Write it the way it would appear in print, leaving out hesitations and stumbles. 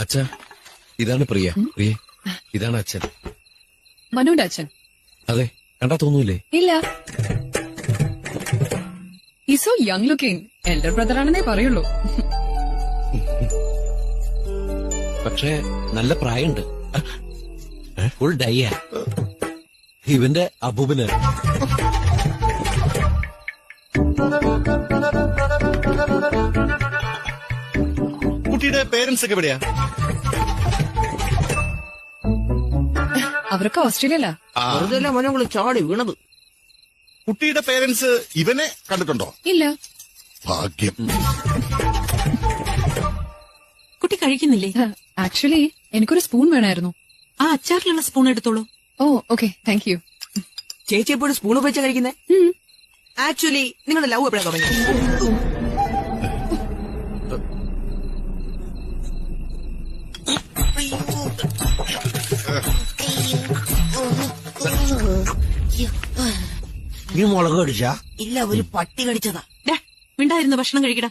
അച്ഛാ, ഇതാണ് പ്രിയ. പ്രിയ, ഇതാണ് അച്ഛൻ. മനുവിന്റെ അച്ഛൻ? അതെ, കണ്ടാ തോന്നൂലേ? ഇല്ല. ഈ so young looking. Elder brother ആണെന്നേ പറയുള്ളൂ. പക്ഷേ നല്ല പ്രായമുണ്ട്. ഫുൾ ഡയ്യ. ഇവന്റെ അബൂബന്. കുട്ടിയുടെ പേരൻസ് ഒക്കെ എവിടെയാ? അവരൊക്കെ ഓസ്ട്രേലിയയിലാ. വെറുതെ മോനെ ചാടി വീണത്. കുട്ടിയുടെ പേരൻസ് ഇവനെ കണ്ടിട്ടുണ്ടോ? ഇല്ല. ഭാഗ്യം. കുട്ടി കഴിക്കുന്നില്ലേ? ആക്ച്വലി എനിക്കൊരു സ്പൂൺ വേണമായിരുന്നു. ആ അച്ചാറിലുള്ള സ്പൂൺ എടുത്തോളൂ. ഓ ഓക്കെ, താങ്ക് യു. ചേച്ചി എപ്പോഴും സ്പൂൺ ഉപയോഗിച്ചാ കഴിക്കുന്നേ? ആക്ച്വലി നിങ്ങളുടെ ലവ് എപ്പോഴാ തുടങ്ങി? നീ മുളക് കടിച്ചാ? ഇല്ല, ഒരു പട്ടി കടിച്ചതാ. മിണ്ടായിരുന്നു ഭക്ഷണം കഴിക്കടാ.